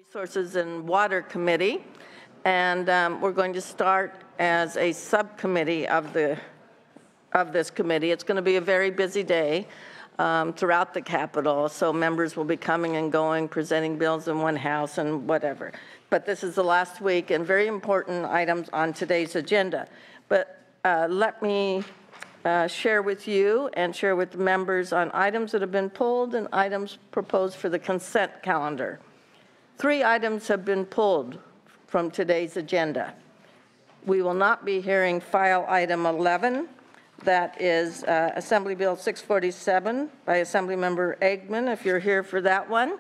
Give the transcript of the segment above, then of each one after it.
Resources and Water Committee, and we're going to start as a subcommittee of this committee. It's going to be a very busy day throughout the Capitol, so members will be coming and going, presenting bills in one house and whatever. But this is the last week and very important items on today's agenda. But let me share with you and share with the members on items that have been pulled and items proposed for the consent calendar. 3 items have been pulled from today's agenda. We will not be hearing file item 11. That is Assembly Bill 647 by Assemblymember Eggman. If you're here for that one,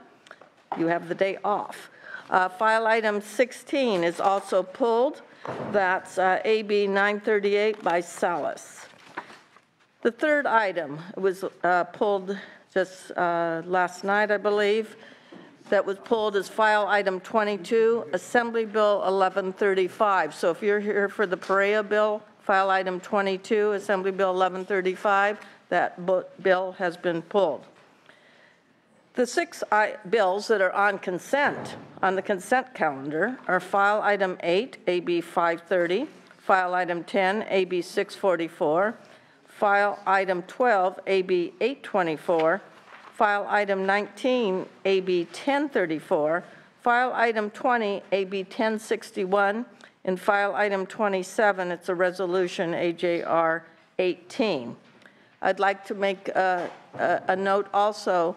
you have the day off. File item 16 is also pulled. That's AB 938 by Salas. The third item was pulled just last night, I believe. That was pulled as file item 22, Assembly Bill 1135. So if you're here for the Perea bill, file item 22, Assembly Bill 1135, that bill has been pulled. The 6 bills that are on the consent calendar are file item 8, AB 530, file item 10, AB 644, file item 12, AB 824, file item 19, AB 1034, file item 20, AB 1061, and file item 27, it's a resolution, AJR 18. I'd like to make a note also.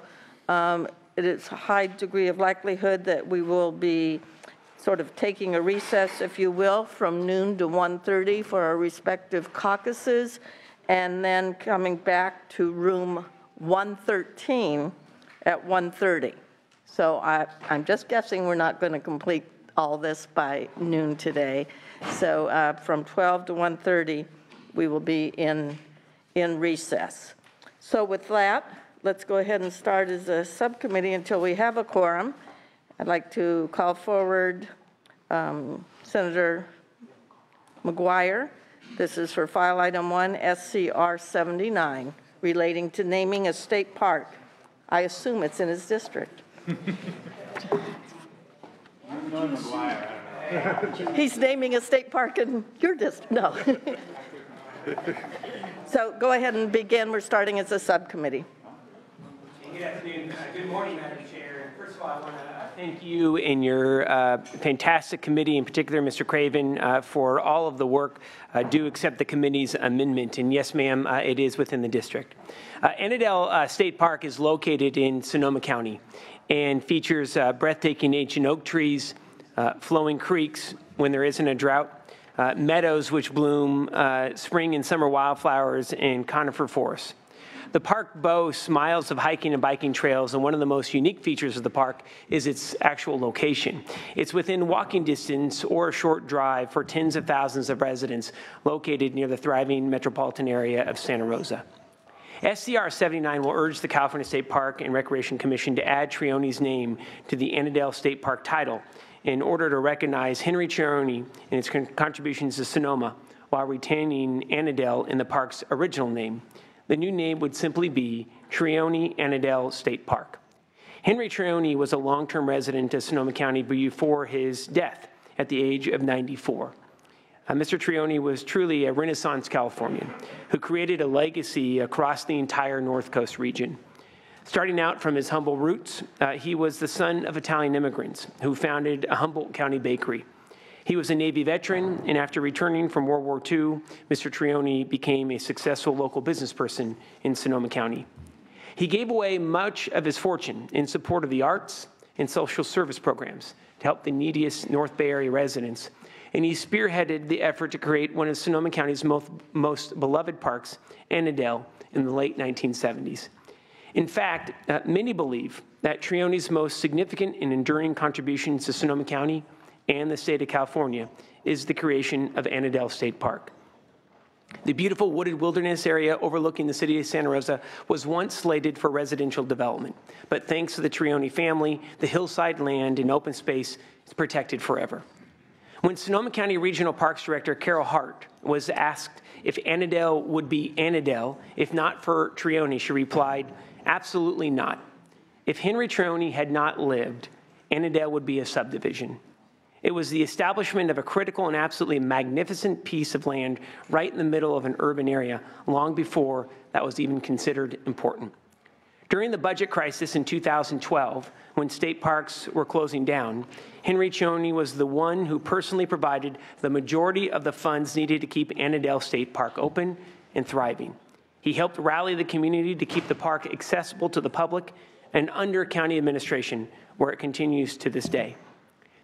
It is a high degree of likelihood that we will be sort of taking a recess, if you will, from noon to 1:30 for our respective caucuses, and then coming back to room 113 at 1:30. So I'm just guessing we're not going to complete all this by noon today. So from 12 to 1:30, we will be in recess. So with that, let's go ahead and start as a subcommittee until we have a quorum. I'd like to call forward Senator McGuire. This is for file item 1, SCR 79, relating to naming a state park. I assume it's in his district. He's naming a state park in your district. No. So go ahead and begin. We're starting as a subcommittee. Good afternoon. Good morning, Madam Chair. First of all, I want to thank you and your fantastic committee, in particular, Mr. Craven, for all of the work. Do accept the committee's amendment. And yes, ma'am, it is within the district. Annandale State Park is located in Sonoma County and features breathtaking ancient oak trees, flowing creeks when there isn't a drought, meadows which bloom spring and summer wildflowers, and conifer forests. The park boasts miles of hiking and biking trails, and one of the most unique features of the park is its actual location. It's within walking distance or a short drive for tens of thousands of residents located near the thriving metropolitan area of Santa Rosa. SCR 79 will urge the California State Park and Recreation Commission to add Trione's name to the Annandale State Park title in order to recognize Henry Trione and its contributions to Sonoma while retaining Annandale in the park's original name. The new name would simply be Trione Annandale State Park. Henry Trione was a long-term resident of Sonoma County before his death at the age of 94. Mr. Trione was truly a Renaissance Californian who created a legacy across the entire North Coast region. Starting out from his humble roots, he was the son of Italian immigrants who founded a Humboldt County bakery. He was a Navy veteran, and after returning from World War II, Mr. Trione became a successful local business person in Sonoma County. He gave away much of his fortune in support of the arts and social service programs to help the neediest North Bay Area residents, and he spearheaded the effort to create one of Sonoma County's most beloved parks, Annandale, in the late 1970s. In fact, many believe that Trione's most significant and enduring contributions to Sonoma County and the state of California is the creation of Annandale State Park. The beautiful wooded wilderness area overlooking the city of Santa Rosa was once slated for residential development, but thanks to the Trione family, the hillside land and open space is protected forever. When Sonoma County Regional Parks Director Carol Hart was asked if Annandale would be Annandale if not for Trione, she replied, "Absolutely not. If Henry Trione had not lived, Annandale would be a subdivision. It was the establishment of a critical and absolutely magnificent piece of land right in the middle of an urban area long before that was even considered important. During the budget crisis in 2012, when state parks were closing down, Henry Cioni was the one who personally provided the majority of the funds needed to keep Annandale State Park open and thriving. He helped rally the community to keep the park accessible to the public and under county administration, where it continues to this day.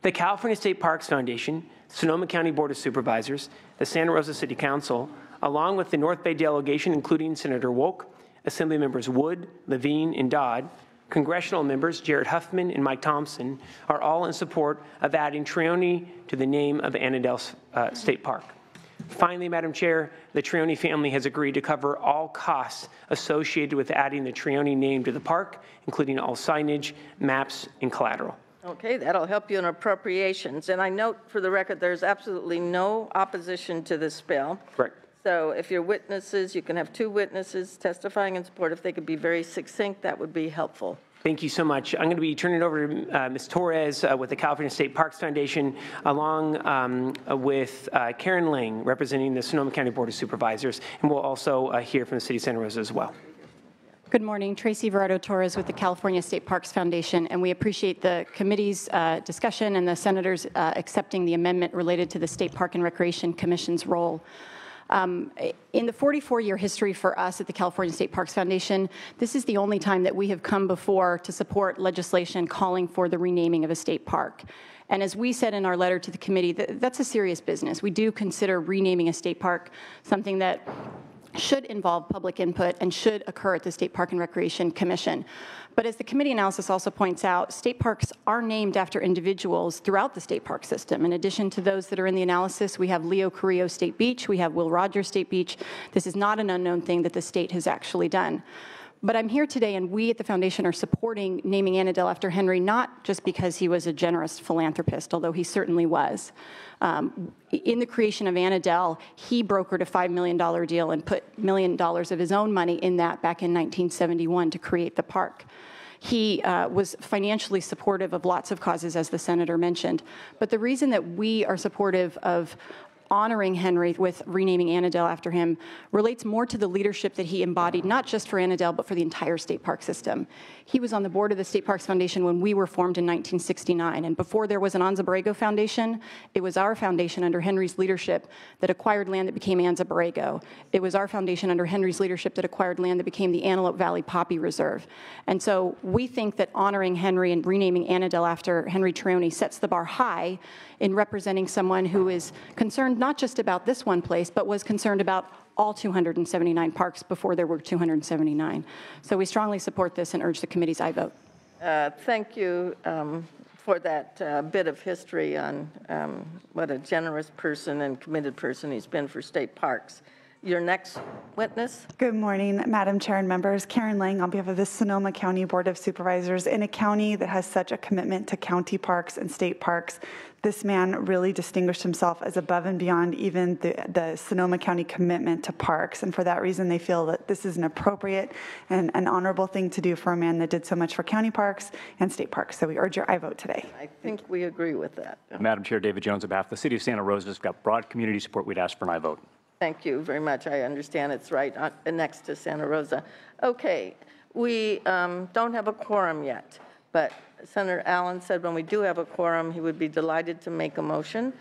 The California State Parks Foundation, Sonoma County Board of Supervisors, the Santa Rosa City Council, along with the North Bay delegation, including Senator Wolk, Assembly Members Wood, Levine, and Dodd, congressional members Jared Huffman and Mike Thompson are all in support of adding Trione to the name of Annandale State Park. Finally, Madam Chair, the Trione family has agreed to cover all costs associated with adding the Trione name to the park, including all signage, maps, and collateral. Okay, that'll help you in appropriations. And I note for the record, there's absolutely no opposition to this bill. Correct. So if you're witnesses, you can have 2 witnesses testifying in support. If they could be very succinct, that would be helpful. Thank you so much. I'm going to be turning it over to Ms. Torres with the California State Parks Foundation, along with Karen Lang, representing the Sonoma County Board of Supervisors, and we'll also hear from the City of Santa Rosa as well. Good morning. Tracy Verardo Torres with the California State Parks Foundation, and we appreciate the committee's discussion and the senators accepting the amendment related to the State Park and Recreation Commission's role. In the 44-year history for us at the California State Parks Foundation, this is the only time that we have come before to support legislation calling for the renaming of a state park. And as we said in our letter to the committee, that's a serious business. We do consider renaming a state park something that should involve public input and should occur at the State Park and Recreation Commission. But as the committee analysis also points out, state parks are named after individuals throughout the state park system. In addition to those that are in the analysis, we have Leo Carrillo State Beach, we have Will Rogers State Beach. This is not an unknown thing that the state has actually done. But I'm here today, and we at the foundation are supporting naming Annandale after Henry, not just because he was a generous philanthropist, although he certainly was. In the creation of Annandale, he brokered a $5 million deal and put $1 million of his own money in that back in 1971 to create the park. He was financially supportive of lots of causes, as the senator mentioned. But the reason that we are supportive of honoring Henry with renaming Annandale after him relates more to the leadership that he embodied, not just for Annandale, but for the entire state park system. He was on the board of the State Parks Foundation when we were formed in 1969, and before there was an Anza Borrego Foundation, it was our foundation under Henry's leadership that acquired land that became Anza Borrego. It was our foundation under Henry's leadership that acquired land that became the Antelope Valley Poppy Reserve. And so we think that honoring Henry and renaming Annandale after Henry Trione sets the bar high in representing someone who is concerned not just about this one place, but was concerned about all 279 parks before there were 279. So we strongly support this and urge the committee's aye vote. Thank you for that bit of history on what a generous person and committed person he's been for state parks. Your next witness. Good morning, Madam Chair and members. Karen Lang on behalf of the Sonoma County Board of Supervisors. In a county that has such a commitment to county parks and state parks, this man really distinguished himself as above and beyond even the Sonoma County commitment to parks. And for that reason, they feel that this is an appropriate and an honorable thing to do for a man that did so much for county parks and state parks. So we urge your aye vote today. I think we agree with that. Madam Chair, David Jones on behalf of the City of Santa Rosa has got broad community support. We'd ask for an aye vote. Thank you very much. I understand it's right next to Santa Rosa. Okay, we don't have a quorum yet, but Senator Allen said when we do have a quorum, he would be delighted to make a motion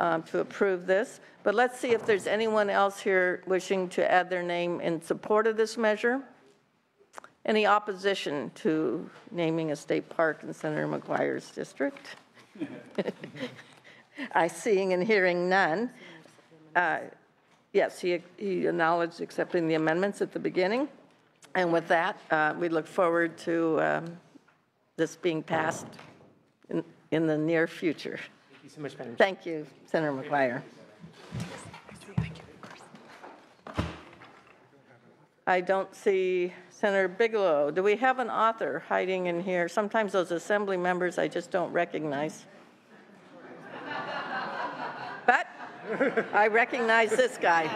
to approve this. But let's see if there's anyone else here wishing to add their name in support of this measure. Any opposition to naming a state park in Senator McGuire's district? I seeing and hearing none. Yes, he acknowledged accepting the amendments at the beginning. And with that, we look forward to this being passed in the near future. Thank you so much, Madam Chair. Thank you, Senator McGuire. I don't see Senator Bigelow. Do we have an author hiding in here? Sometimes those assembly members I just don't recognize. But I recognize this guy.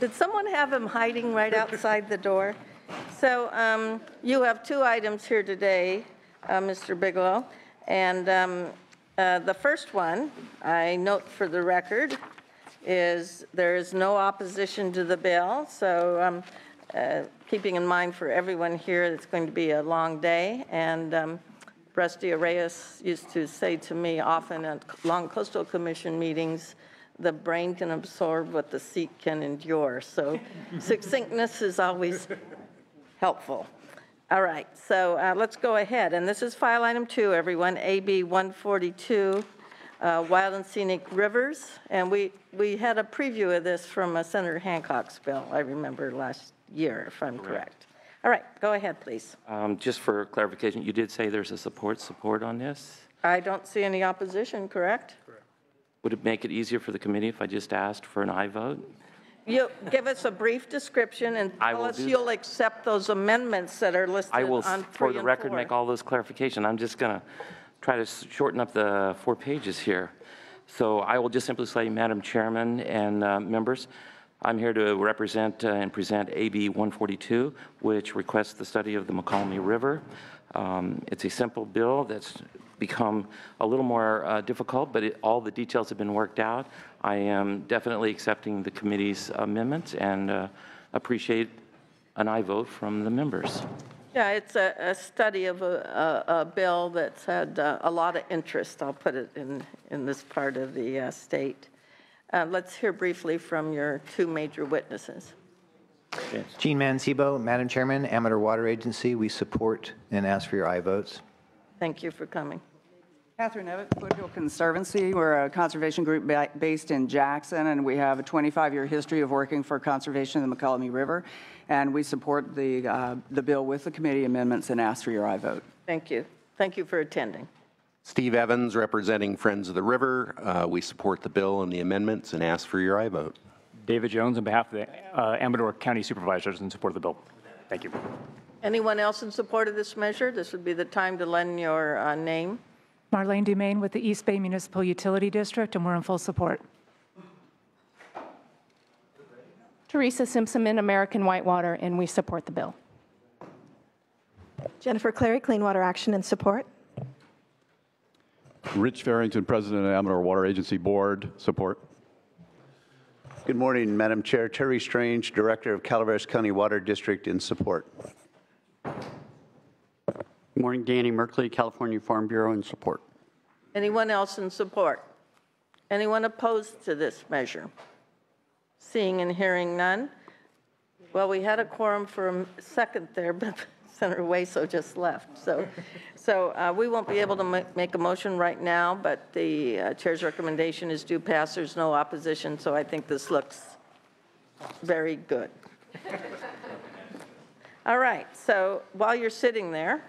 Did someone have him hiding right outside the door? So you have two items here today, Mr. Bigelow. And the first one, I note for the record, is there is no opposition to the bill. So keeping in mind for everyone here, it's going to be a long day. And Rusty Arrayas used to say to me often at long Coastal Commission meetings, the brain can absorb what the seat can endure. So succinctness is always helpful. All right, so let's go ahead. And this is file item 2, everyone, AB 142, Wild and Scenic Rivers. And we had a preview of this from Senator Hancock's bill, I remember last year, if I'm correct. All right, go ahead, please. Just for clarification, you did say there's a support on this? I don't see any opposition, correct? Would it make it easier for the committee if I just asked for an aye vote? You give us a brief description and tell us you'll accept those amendments that are listed on 3 and 4. I will, for the record, make all those clarifications. I'm just going to try to shorten up the 4 pages here. So I will just simply say, Madam Chairman and members, I'm here to represent and present AB 142, which requests the study of the McCallum River. It's a simple bill that's become a little more difficult, but all the details have been worked out. I am definitely accepting the committee's amendments and appreciate an aye vote from the members. Yeah, it's a study of a bill that's had a lot of interest, I'll put it in this part of the state. Let's hear briefly from your 2 major witnesses. Yes. Gene Mancebo, Madam Chairman, Amador Water Agency. We support and ask for your aye votes. Thank you for coming. Catherine Evett, Foothill Conservancy. We're a conservation group based in Jackson, and we have a 25-year history of working for conservation of the McCallum River, and we support the bill with the committee amendments and ask for your aye vote. Thank you. Thank you for attending. Steve Evans, representing Friends of the River. We support the bill and the amendments and ask for your aye vote. David Jones on behalf of the Amador County Supervisors in support of the bill. Thank you. Anyone else in support of this measure? This would be the time to lend your name. Marlene Dumaine with the East Bay Municipal Utility District, and we're in full support. Teresa Simpson, American Whitewater, and we support the bill. Jennifer Clary, Clean Water Action, and support. Rich Farrington, President of Amador Water Agency Board, support. Good morning, Madam Chair. Terry Strange, Director of Calaveras County Water District, in support. Good morning, Danny Merkley, California Farm Bureau, in support. Anyone else in support? Anyone opposed to this measure? Seeing and hearing none. Well, we had a quorum for a second there, but Senator Hueso just left. So we won't be able to make a motion right now, but the chair's recommendation is do pass. There's no opposition, so I think this looks very good. All right, so while you're sitting there,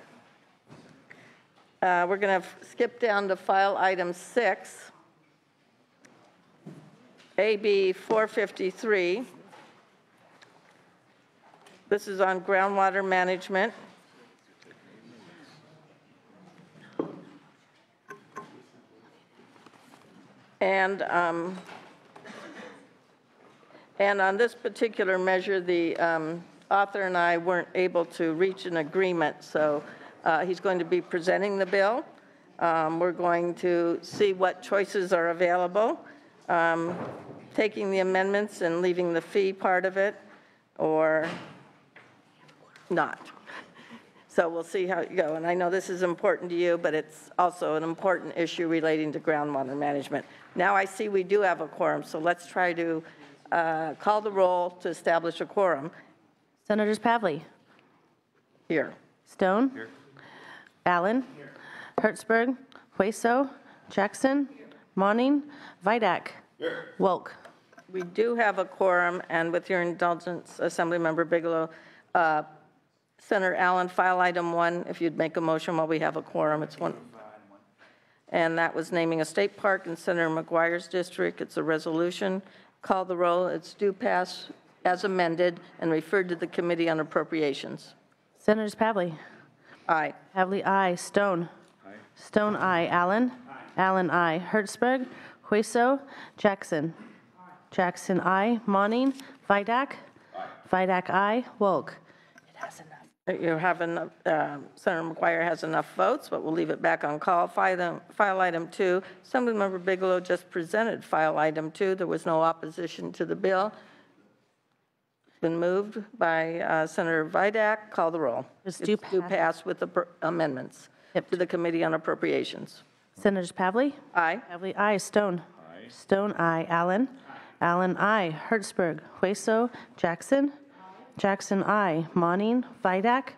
we're going to skip down to file item 6, AB 453. This is on groundwater management. And on this particular measure, the author and I weren't able to reach an agreement, so he's going to be presenting the bill. We're going to see what choices are available, taking the amendments and leaving the fee part of it, or not. So we'll see how you go. And I know this is important to you, but it's also an important issue relating to groundwater management. Now I see we do have a quorum, so let's try to call the roll to establish a quorum. Senators Pavley. Here. Stone. Here. Allen. Here. Hertzberg. Hueso. Jackson. Here. Monning. Vidak. Here. Wilk. We do have a quorum, and with your indulgence, Assemblymember Bigelow, Senator Allen, file item 1, if you'd make a motion while we have a quorum. It's one. And that was naming a state park in Senator McGuire's district. It's a resolution. Call the roll. It's due pass as amended and referred to the Committee on Appropriations. Senators Pavley. Aye. Pavley, aye. Stone. Aye. Stone, aye. Allen. Aye. Allen, aye. Hertzberg. Hueso. Jackson. Aye. Jackson, aye. Monning. Vidak. Aye. Vidak, aye. Wilk. It You have enough, Senator McGuire has enough votes, but we'll leave it back on call. File item 2. Assemblymember Bigelow just presented file item 2. There was no opposition to the bill. It's been moved by Senator Vidak. Call the roll. It's due pass with the amendments to the Committee on Appropriations. Senators Pavley? Aye. Pavley, aye. Stone? Aye. Stone, aye. Allen? Allen, aye. Hertzberg? Hueso? Jackson? Jackson, aye. Monning? Vidak?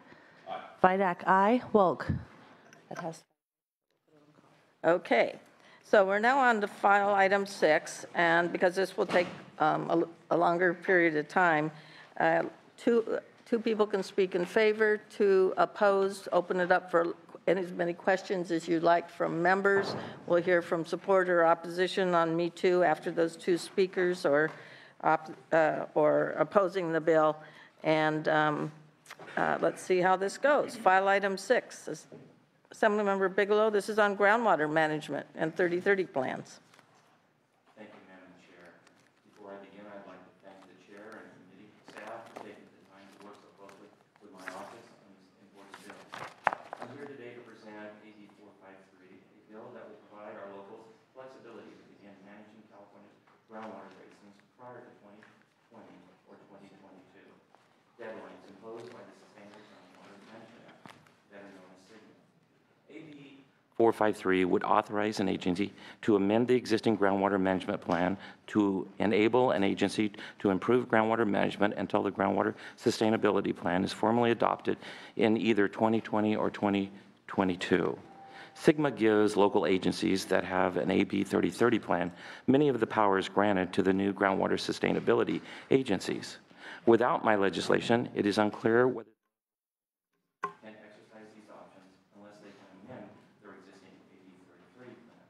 Vidak, aye. Wolk? Okay, so we're now on to file item 6, and because this will take a longer period of time, two people can speak in favor, 2 opposed. Open it up for as many questions as you'd like from members. We'll hear from support or opposition on Me Too after those 2 speakers, or opposing the bill. And let's see how this goes. File item 6. Assemblymember Bigelow, this is on groundwater management and 3030 plans. Thank you, Madam Chair. Before I begin, I'd like to thank the Chair and committee staff for taking the time to work so closely with my office on this important bill. I'm here today to present AB 453, a bill that will provide our locals flexibility to begin managing California's groundwater basins prior to 2020 or 2022. Deadlines imposed by the Sustainable Groundwater Management Act, better known as SGMA. AB 453 would authorize an agency to amend the existing groundwater management plan to enable an agency to improve groundwater management until the groundwater sustainability plan is formally adopted in either 2020 or 2022. SGMA gives local agencies that have an AB 3030 plan many of the powers granted to the new groundwater sustainability agencies. Without my legislation, it is unclear whether they can exercise these options unless they can amend their existing AB 3030 plans.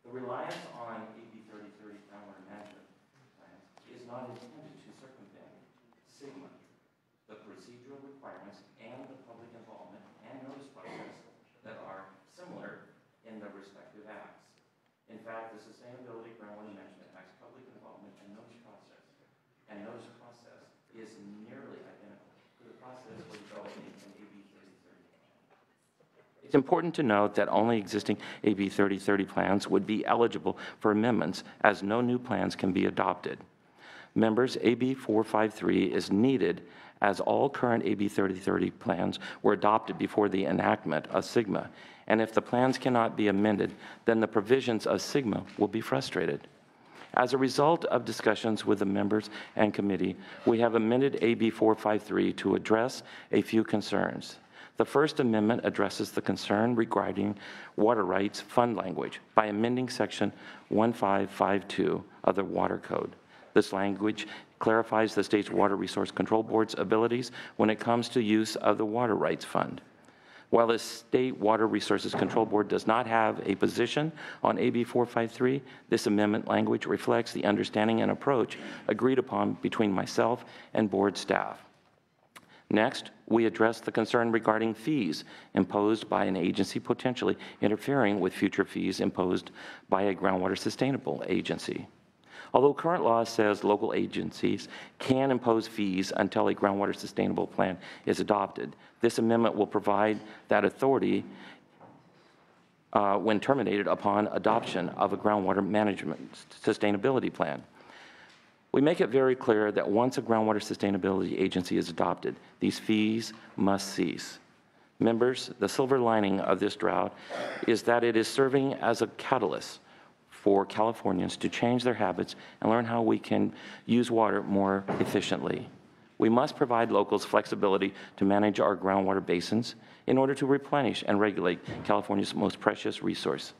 The reliance on AB 3030 groundwater management plans is not intended to circumvent SGMA, the procedural requirements, and the public involvement and notice process that are similar in the respective acts. In fact, the Sustainability Groundwater Management Act's public involvement and notice process is nearly identical to the process for developing an AB 3030 plan. It's important to note that only existing AB 3030 plans would be eligible for amendments, as no new plans can be adopted. Members, AB 453 is needed as all current AB 3030 plans were adopted before the enactment of SGMA, and if the plans cannot be amended, then the provisions of SGMA will be frustrated. As a result of discussions with the members and committee, we have amended AB 453 to address a few concerns. The first amendment addresses the concern regarding water rights fund language by amending Section 1552 of the Water Code. This language clarifies the state's Water Resource Control Board's abilities when it comes to use of the Water Rights Fund. While the State Water Resources Control Board does not have a position on AB 453, this amendment language reflects the understanding and approach agreed upon between myself and board staff. Next, we address the concern regarding fees imposed by an agency potentially interfering with future fees imposed by a groundwater sustainable agency. Although current law says local agencies can impose fees until a groundwater sustainable plan is adopted, this amendment will provide that authority when terminated upon adoption of a groundwater management sustainability plan. We make it very clear that once a groundwater sustainability agency is adopted, these fees must cease. Members, the silver lining of this drought is that it is serving as a catalyst for Californians to change their habits and learn how we can use water more efficiently. We must provide locals flexibility to manage our groundwater basins in order to replenish and regulate California's most precious resource.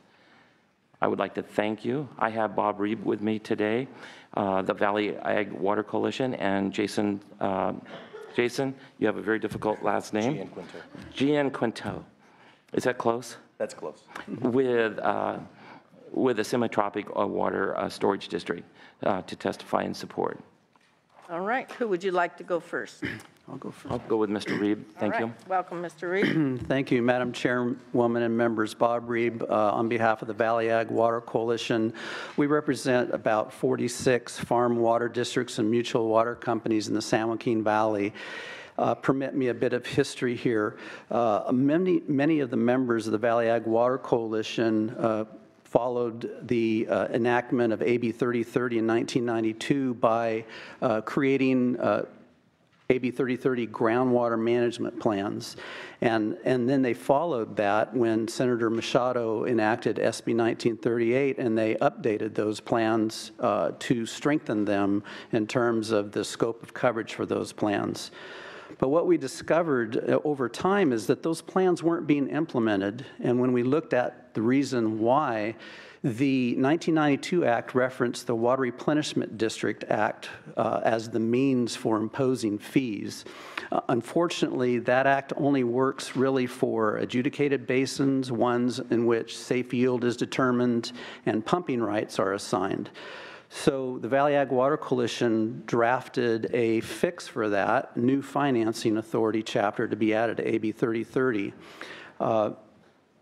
I would like to thank you. I have Bob Reeb with me today, the Valley Ag Water Coalition, and Jason, you have a very difficult last name. Gian Quinto. Is that close? That's close. With a semi-tropic water storage district to testify in support. All right, who would you like to go first? I'll go first. I'll go with Mr. Reeb. Thank you. Welcome, Mr. Reed. Thank you, Madam Chairwoman and members. Bob Reeb, on behalf of the Valley Ag Water Coalition. We represent about 46 farm water districts and mutual water companies in the San Joaquin Valley. Permit me a bit of history here. Many of the members of the Valley Ag Water Coalition followed the enactment of AB 3030 in 1992 by creating AB 3030 groundwater management plans. And then they followed that when Senator Machado enacted SB 1938, and they updated those plans to strengthen them in terms of the scope of coverage for those plans. But what we discovered over time is that those plans weren't being implemented, and when we looked at the reason why, the 1992 Act referenced the Water Replenishment District Act as the means for imposing fees. Unfortunately, that act only works really for adjudicated basins, ones in which safe yield is determined and pumping rights are assigned. So the Valley Ag Water Coalition drafted a fix for that, new financing authority chapter to be added to AB 3030.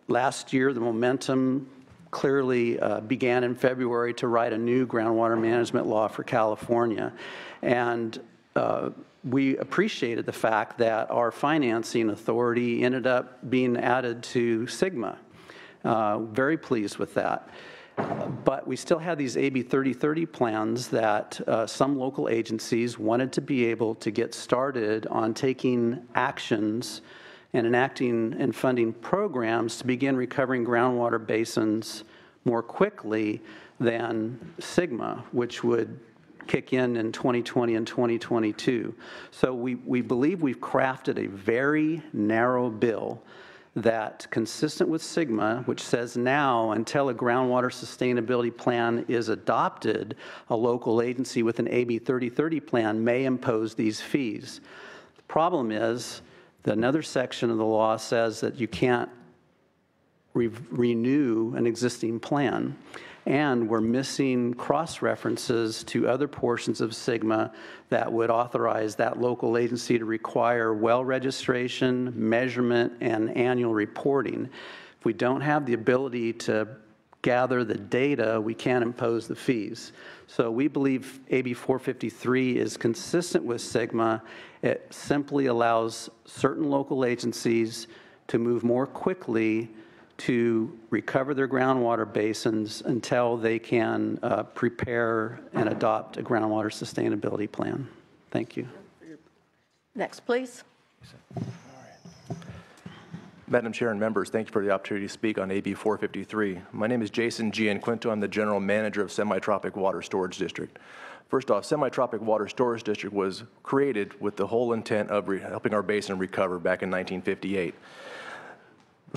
Last year, the momentum clearly began in February to write a new groundwater management law for California. And we appreciated the fact that our financing authority ended up being added to SGMA. Very pleased with that. But we still had these AB 3030 plans that some local agencies wanted to be able to get started on taking actions and enacting and funding programs to begin recovering groundwater basins more quickly than SGMA, which would kick in 2020 and 2022. So we believe we've crafted a very narrow bill that, consistent with SGMA, which says now until a groundwater sustainability plan is adopted, a local agency with an AB 3030 plan may impose these fees. The problem is that another section of the law says that you can't renew an existing plan, and we're missing cross-references to other portions of SGMA that would authorize that local agency to require well registration, measurement, and annual reporting. If we don't have the ability to gather the data, we can't impose the fees. So we believe AB 453 is consistent with SGMA. It simply allows certain local agencies to move more quickly to recover their groundwater basins until they can prepare and adopt a groundwater sustainability plan. Thank you. Next, please. Madam Chair and members, thank you for the opportunity to speak on AB 453. My name is Jason Gianquinto. I'm the General Manager of Semi-Tropic Water Storage District. First off, Semi-Tropic Water Storage District was created with the whole intent of helping our basin recover back in 1958.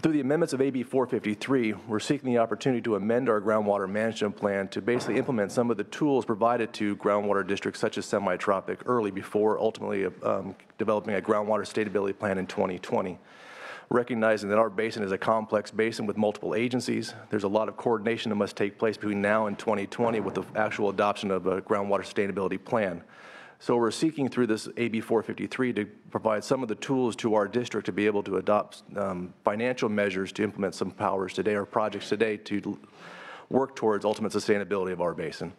Through the amendments of AB 453, we're seeking the opportunity to amend our groundwater management plan to basically implement some of the tools provided to groundwater districts such as Semi-Tropic early before ultimately developing a groundwater sustainability plan in 2020. Recognizing that our basin is a complex basin with multiple agencies, there's a lot of coordination that must take place between now and 2020 with the actual adoption of a groundwater sustainability plan. So we're seeking through this AB 453 to provide some of the tools to our district to be able to adopt financial measures to implement some powers today or projects today to work towards ultimate sustainability of our basin.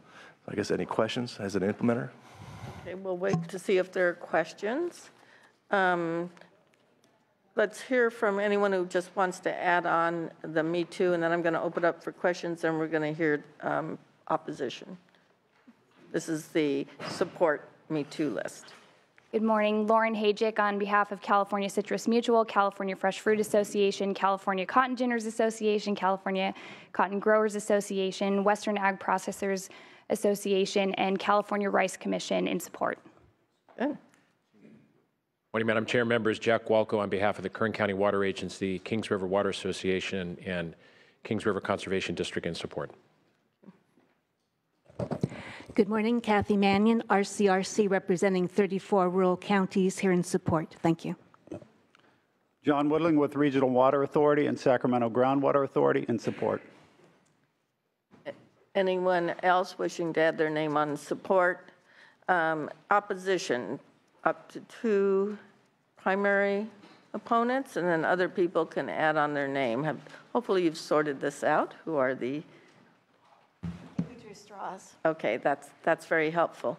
I guess any questions as an implementer? Okay, we'll wait to see if there are questions. Let's hear from anyone who just wants to add on the Me Too, and then I'm going to open up for questions, and we're going to hear opposition. This is the support Me Too list. Good morning. Lauren Hajic on behalf of California Citrus Mutual, California Fresh Fruit Association, California Cotton Ginners Association, California Cotton Growers Association, Western Ag Processors Association, and California Rice Commission in support. Good. Morning, Madam Chair, members. Jack Walco on behalf of the Kern County Water Agency, Kings River Water Association, and Kings River Conservation District in support. Good morning, Kathy Mannion, RCRC, representing 34 rural counties here in support. Thank you. John Woodling with Regional Water Authority and Sacramento Groundwater Authority in support. Anyone else wishing to add their name on support? Opposition? up to 2 primary opponents, and then other people can add on their name. Hopefully you've sorted this out. Who are the? We drew straws. Okay, that's very helpful.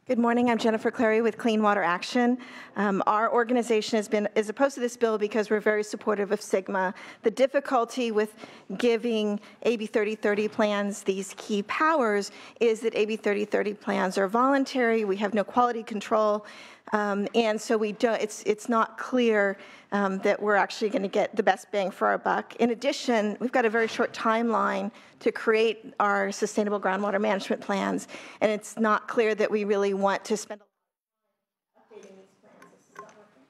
Good morning. I'm Jennifer Clary with Clean Water Action. Our organization is opposed to this bill because we're very supportive of SGMA. The difficulty with giving AB 3030 plans these key powers is that AB 3030 plans are voluntary. We have no quality control, and so we don't. It's not clear that we're actually going to get the best bang for our buck. In addition, we've got a very short timeline to create our sustainable groundwater management plans, and it's not clear that we really want to spend a lot of time updating these plans. This is not working.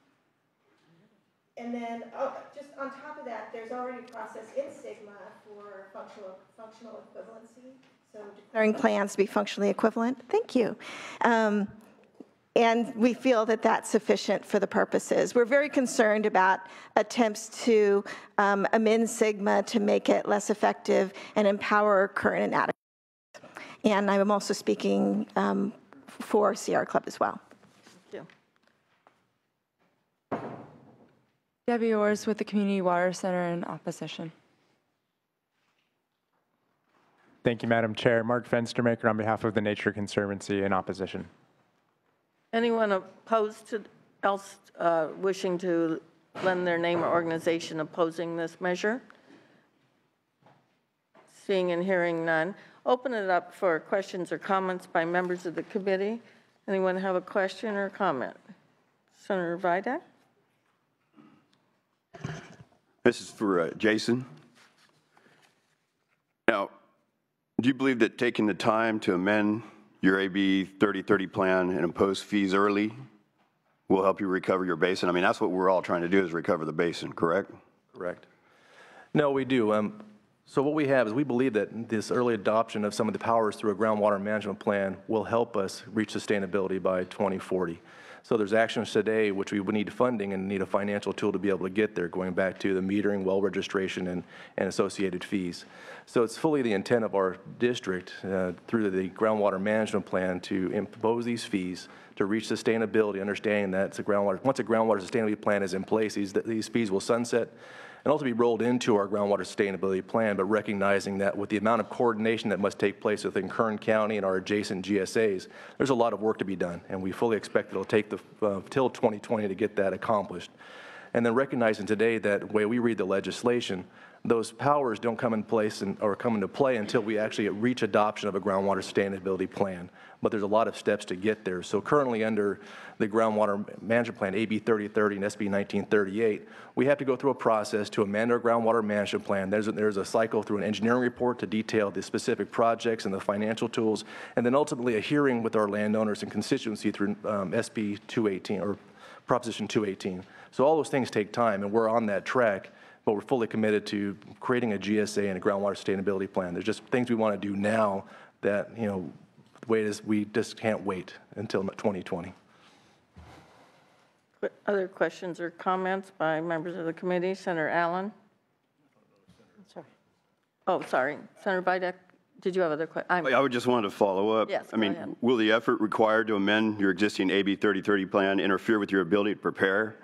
And then, just on top of that, there's already a process in SGMA for functional equivalency, so declaring plans to be functionally equivalent. Thank you. And we feel that that's sufficient for the purposes. We're very concerned about attempts to amend SGMA to make it less effective and empower current and adequate. And I'm also speaking for CR Club as well. Thank you. Debbie Orrs with the Community Water Center in opposition. Thank you, Madam Chair. Mark Fenstermaker on behalf of the Nature Conservancy in opposition. Anyone opposed to wishing to lend their name or organization opposing this measure? Seeing and hearing none. Open it up for questions or comments by members of the committee. Anyone have a question or comment? Senator Vidak? This is for Jason. Now, do you believe that taking the time to amend your AB 3030 plan and impose fees early will help you recover your basin? I mean, that's what we're all trying to do, is recover the basin, correct? Correct. No, we do. So what we have is we believe that this early adoption of some of the powers through a groundwater management plan will help us reach sustainability by 2040. So there's actions today which we would need funding and need a financial tool to be able to get there, going back to the metering, well registration, and associated fees. So it's fully the intent of our district through the groundwater management plan to impose these fees to reach sustainability, understanding that once a groundwater sustainability plan is in place, these fees will sunset and also be rolled into our groundwater sustainability plan, but recognizing that with the amount of coordination that must take place within Kern County and our adjacent GSAs, there's a lot of work to be done, and we fully expect it'll take till 2020 to get that accomplished. And then recognizing today that the way we read the legislation, those powers don't come in place or come into play until we actually reach adoption of a groundwater sustainability plan. But there's a lot of steps to get there. So currently under the groundwater management plan, AB 3030 and SB 1938, we have to go through a process to amend our groundwater management plan. There's a cycle through an engineering report to detail the specific projects and the financial tools, and then ultimately a hearing with our landowners and constituency through SB 218 or Proposition 218. So all those things take time, and we're on that track. But we're fully committed to creating a GSA and a groundwater sustainability plan. There's just things we want to do now that, the way it is, we just can't wait until 2020. Other questions or comments by members of the committee? Senator Allen? Sorry. Oh, sorry. Senator Vidak, did you have other questions? I would just want to follow up. Yes, I mean, go ahead. will the effort required to amend your existing AB 3030 plan interfere with your ability to prepare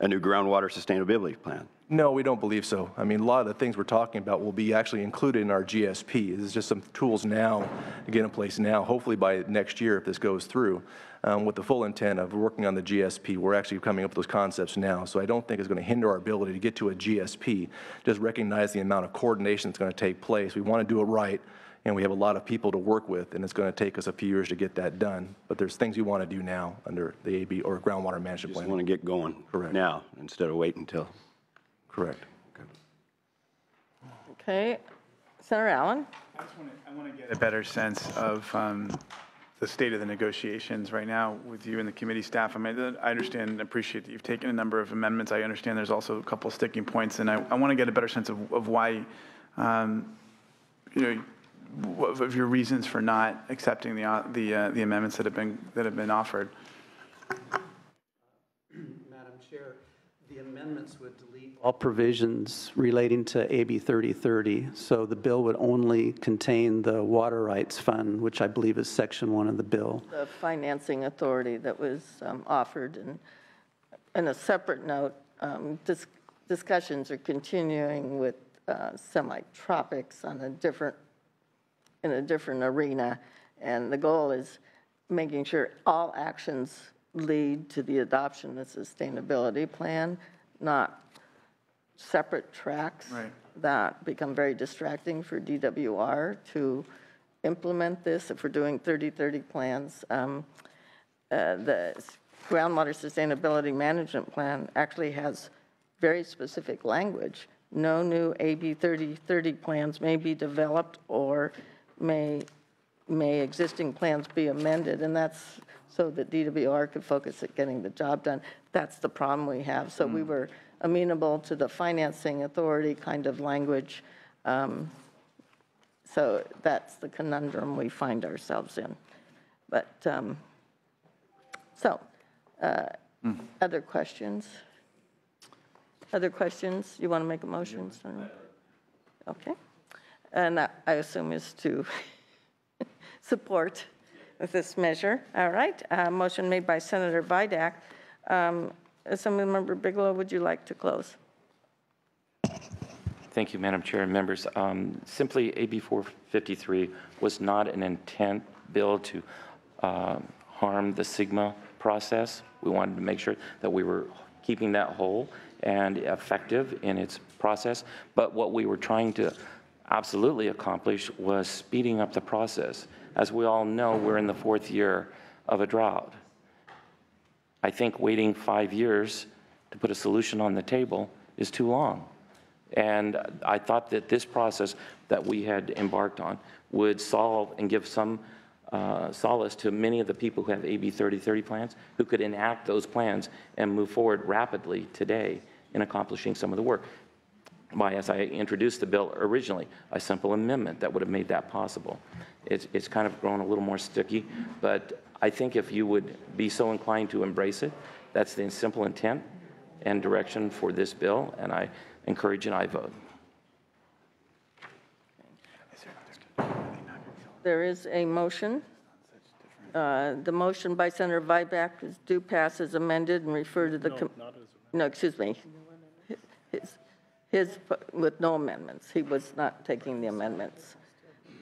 a new groundwater sustainability plan? No, we don't believe so. I mean, a lot of the things we're talking about will be actually included in our GSP. There's just some tools now to get in place now. Hopefully by next year, if this goes through, with the full intent of working on the GSP, we're actually coming up with those concepts now. So I don't think it's going to hinder our ability to get to a GSP. Just recognize the amount of coordination that's going to take place. We want to do it right, and we have a lot of people to work with, and it's going to take us a few years to get that done. But there's things we want to do now under the AB or groundwater management plan. Just want to get going now instead of waiting until. Correct. Okay. Senator Allen? I want to get a better sense of the state of the negotiations right now with you and the committee staff. I mean, I understand and appreciate that you've taken a number of amendments. I understand there's also a couple of sticking points, and I want to get a better sense of why, of your reasons for not accepting the amendments that have been offered. Madam Chair, The amendments would delete all provisions relating to AB 3030, so the bill would only contain the Water Rights Fund, which I believe is Section 1 of the bill. The financing authority that was offered. And in a separate note, discussions are continuing with semi-tropics on in a different arena, and the goal is making sure all actions lead to the adoption of the sustainability plan, not separate tracks that become very distracting for DWR to implement this. If we're doing 30/30 plans, the groundwater sustainability management plan actually has very specific language. No new AB 30/30 plans may be developed, or may existing plans be amended, and that's so that DWR could focus at getting the job done. That's the problem we have. So we were amenable to the financing authority kind of language. So that's the conundrum we find ourselves in. But other questions? Other questions? You want to make a motion? Okay. And I assume is to support this measure. All right. Motion made by Senator Vidak. Assemblymember Bigelow, would you like to close? Thank you, Madam Chair and members. Simply, AB 453 was not an intent bill to harm the SGMA process. We wanted to make sure that we were keeping that whole and effective in its process. But what we were trying to absolutely accomplish was speeding up the process. As we all know, we're in the 4th year of a drought. I think waiting 5 years to put a solution on the table is too long. And I thought that this process that we had embarked on would solve and give some solace to many of the people who have AB 3030 plans, who could enact those plans and move forward rapidly today in accomplishing some of the work. By, as I introduced the bill originally, a simple amendment that would have made that possible. It's kind of grown a little more sticky, but I think if you would be so inclined to embrace it, that's the simple intent and direction for this bill, and I encourage an aye vote. There is a motion. The motion by Senator Vidak is do pass as amended and refer to the... No, excuse me. His with no amendments. He was not taking the amendments.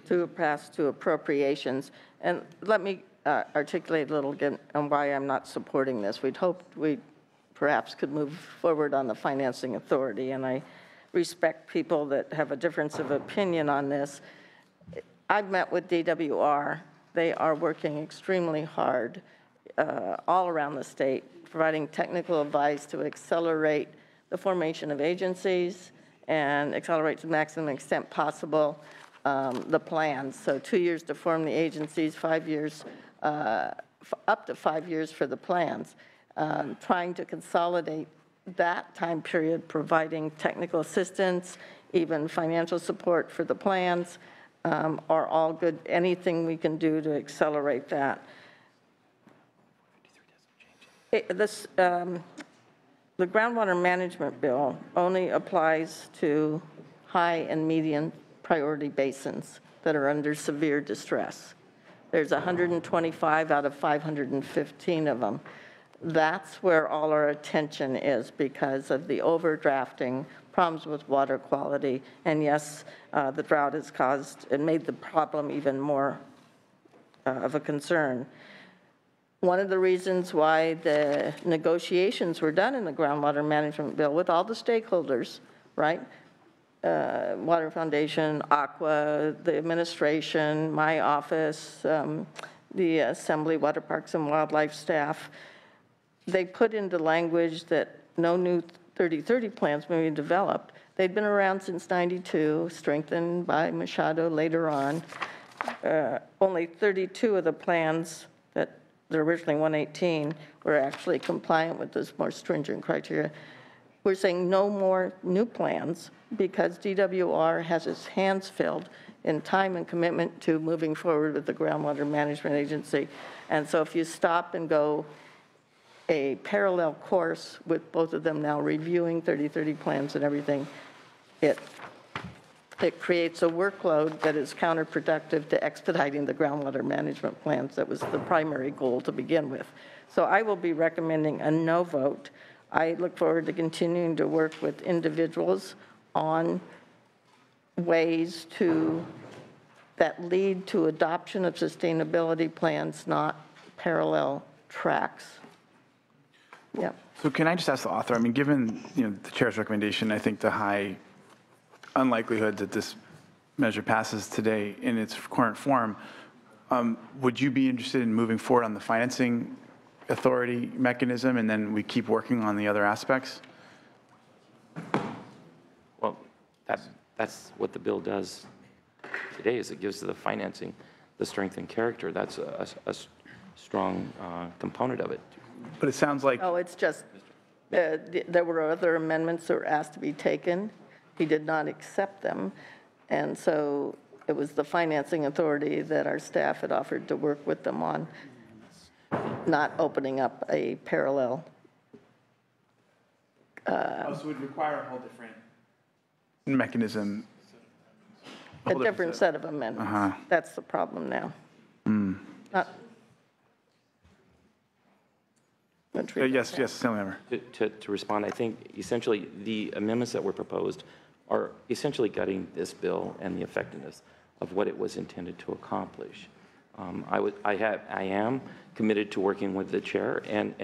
To pass to appropriations. And let me articulate a little again on why I'm not supporting this. We'd hoped we perhaps could move forward on the financing authority, and I respect people that have a difference of opinion on this. I've met with DWR. They are working extremely hard all around the state, providing technical advice to accelerate the formation of agencies and accelerate to the maximum extent possible the plans. So 2 years to form the agencies, 5 years, up to 5 years for the plans. Trying to consolidate that time period, providing technical assistance, even financial support for the plans, are all good. Anything we can do to accelerate that. The groundwater management bill only applies to high and medium priority basins that are under severe distress. There's 125 out of 515 of them. That's where all our attention is because of the overdrafting, problems with water quality, and yes, the drought has caused and made the problem even more of a concern. One of the reasons why the negotiations were done in the groundwater management bill with all the stakeholders, right? Water Foundation, Aqua, the administration, my office, the Assembly, Water Parks and Wildlife staff, they put into language that no new 3030 plans may be developed. They'd been around since '92, strengthened by Machado later on. Only 32 of the plans that there were originally 118 were actually compliant with this more stringent criteria. We're saying no more new plans because DWR has its hands filled in time and commitment to moving forward with the Groundwater Management Agency. And so if you stop and go a parallel course with both of them now reviewing 30/30 plans and everything, it creates a workload that is counterproductive to expediting the groundwater management plans. That was the primary goal to begin with. So I will be recommending a no vote. I look forward to continuing to work with individuals on ways that lead to adoption of sustainability plans, not parallel tracks. Yeah. So can I just ask the author, I mean, given the chair's recommendation, I think the high unlikelihood that this measure passes today in its current form, would you be interested in moving forward on the financing authority mechanism, and then we keep working on the other aspects? Well, that's what the bill does today, is it gives the financing the strength and character. That's a strong component of it. But it sounds like... Oh, it's just, there were other amendments that were asked to be taken. He did not accept them. And so it was the financing authority that our staff had offered to work with them on, not opening up a parallel. So it would require a whole different mechanism. A different set of amendments. That's the problem now. Yes, Senator. To respond, I think essentially the amendments that were proposed are essentially gutting this bill and the effectiveness of what it was intended to accomplish. I am committed to working with the chair and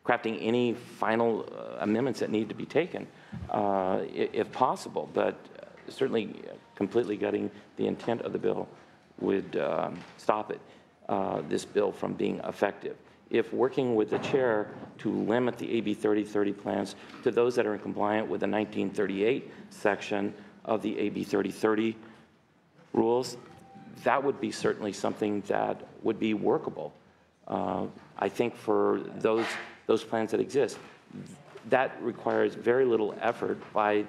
crafting any final amendments that need to be taken, if possible. But certainly, completely gutting the intent of the bill would stop this bill from being effective. If working with the chair to limit the AB 3030 plans to those that are in compliant with the 1938 section of the AB 3030 rules, that would be certainly something that would be workable. I think for those plans that exist, that requires very little effort by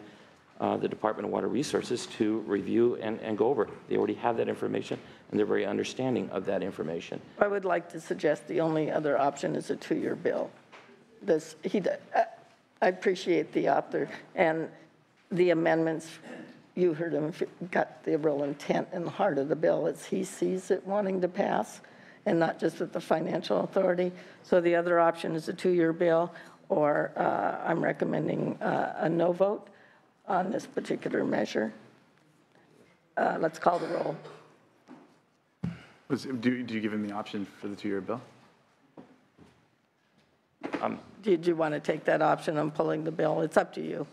the Department of Water Resources to review and go over. They already have that information, and they're very understanding of that information. I would like to suggest the only other option is a 2-year bill. I appreciate the author and the amendments. You heard him, got the real intent and the heart of the bill as he sees it wanting to pass, and not just with the financial authority. So the other option is a 2-year bill, or I'm recommending a no vote on this particular measure. Let's call the roll. Do you give him the option for the 2-year bill? Did you want to take that option on pulling the bill? It's up to you.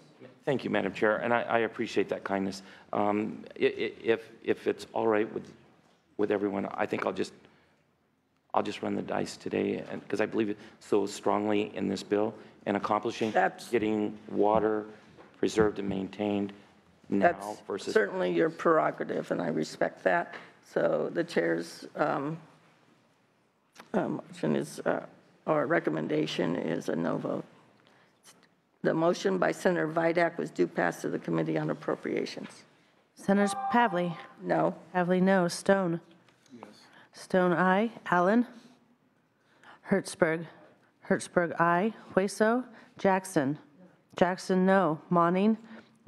Thank you, Madam Chair, and I appreciate that kindness. If it's all right with everyone, I think I'll just run the dice today, and because I believe it so strongly in this bill and accomplishing getting water preserved and maintained now versus... That's certainly your prerogative, and I respect that. So the chair's motion is, or recommendation is a no vote. The motion by Senator Vidak was due pass to the Committee on Appropriations. Senators Pavley? No. Pavley, no. Stone? Yes. Stone, aye. Allen? Hertzberg? Hertzberg, aye. Hueso? Jackson? Jackson, no. Monning?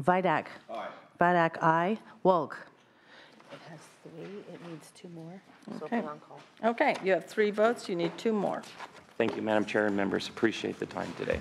Vidak? Aye. Vidak, aye. Wolk? It has 3. It needs 2 more. Okay. Okay, you have 3 votes. You need 2 more. Thank you, Madam Chair and members. Appreciate the time today.